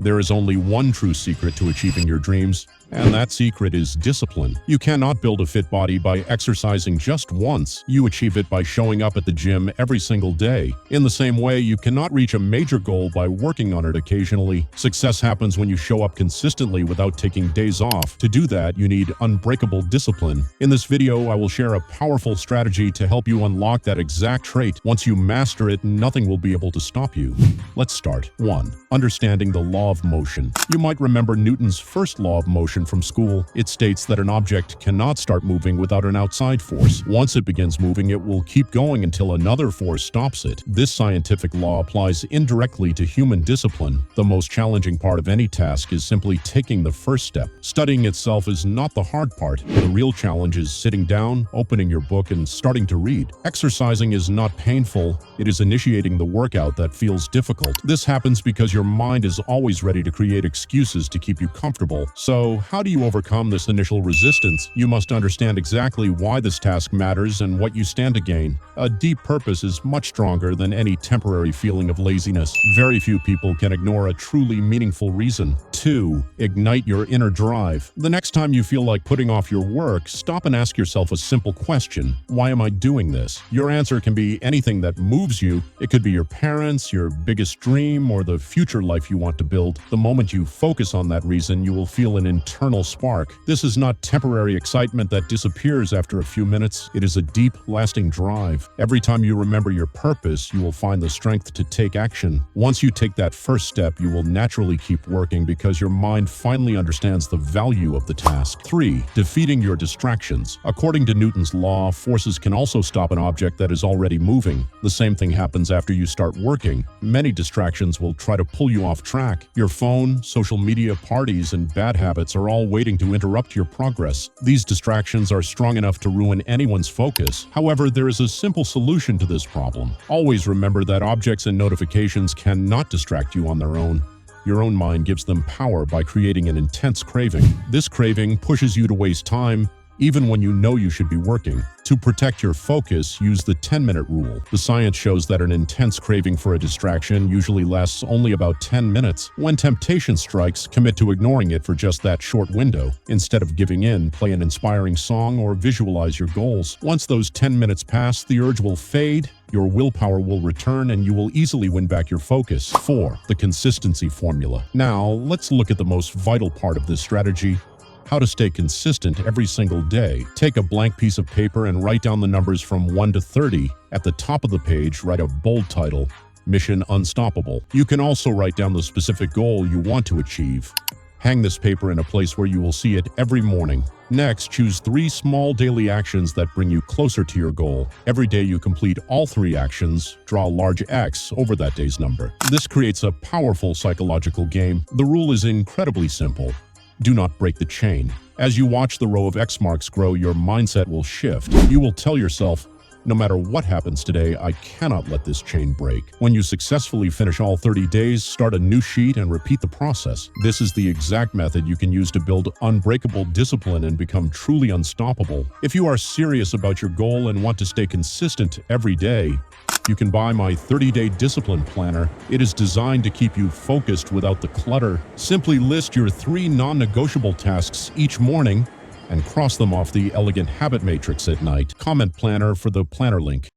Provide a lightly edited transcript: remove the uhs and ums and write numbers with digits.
There is only one true secret to achieving your dreams, and that secret is discipline. You cannot build a fit body by exercising just once. You achieve it by showing up at the gym every single day. In the same way, you cannot reach a major goal by working on it occasionally. Success happens when you show up consistently without taking days off. To do that, you need unbreakable discipline. In this video, I will share a powerful strategy to help you unlock that exact trait. Once you master it, nothing will be able to stop you. Let's start. 1. Understanding the law of motion. You might remember Newton's first law of motion from school. It states that an object cannot start moving without an outside force. Once it begins moving, it will keep going until another force stops it. This scientific law applies indirectly to human discipline. The most challenging part of any task is simply taking the first step. Studying itself is not the hard part. The real challenge is sitting down, opening your book, and starting to read. Exercising is not painful. It is initiating the workout that feels difficult. This happens because your mind is always ready to create excuses to keep you comfortable. So, how do you overcome this initial resistance? You must understand exactly why this task matters and what you stand to gain. A deep purpose is much stronger than any temporary feeling of laziness. Very few people can ignore a truly meaningful reason. 2. Ignite your inner drive. The next time you feel like putting off your work, stop and ask yourself a simple question. Why am I doing this? Your answer can be anything that moves you. It could be your parents, your biggest dream, or the future life you want to build. The moment you focus on that reason, you will feel an internal spark. This is not temporary excitement that disappears after a few minutes. It is a deep, lasting drive. Every time you remember your purpose, you will find the strength to take action. Once you take that first step, you will naturally keep working because your mind finally understands the value of the task. 3. Defeating your distractions. According to Newton's law, forces can also stop an object that is already moving. The same thing happens after you start working. Many distractions will try to pull you off track. Your phone, social media, parties, and bad habits are all waiting to interrupt your progress. These distractions are strong enough to ruin anyone's focus. However, there is a simple solution to this problem. Always remember that objects and notifications cannot distract you on their own. Your own mind gives them power by creating an intense craving. This craving pushes you to waste time, even when you know you should be working. To protect your focus, use the 10-minute rule. The science shows that an intense craving for a distraction usually lasts only about 10 minutes. When temptation strikes, commit to ignoring it for just that short window. Instead of giving in, play an inspiring song or visualize your goals. Once those 10 minutes pass, the urge will fade, your willpower will return, and you will easily win back your focus. 4. The consistency formula. Now, let's look at the most vital part of this strategy: how to stay consistent every single day. Take a blank piece of paper and write down the numbers from 1 to 30. At the top of the page, write a bold title: Mission Unstoppable. You can also write down the specific goal you want to achieve. Hang this paper in a place where you will see it every morning. Next, choose 3 small daily actions that bring you closer to your goal. Every day you complete all 3 actions, draw a large X over that day's number. This creates a powerful psychological game. The rule is incredibly simple: do not break the chain. As you watch the row of X marks grow, your mindset will shift. You will tell yourself, no matter what happens today, I cannot let this chain break. When you successfully finish all 30 days, start a new sheet and repeat the process. This is the exact method you can use to build unbreakable discipline and become truly unstoppable. If you are serious about your goal and want to stay consistent every day, you can buy my 30-day discipline planner. It is designed to keep you focused without the clutter. Simply list your 3 non-negotiable tasks each morning and cross them off the elegant habit matrix at night. Comment planner for the planner link.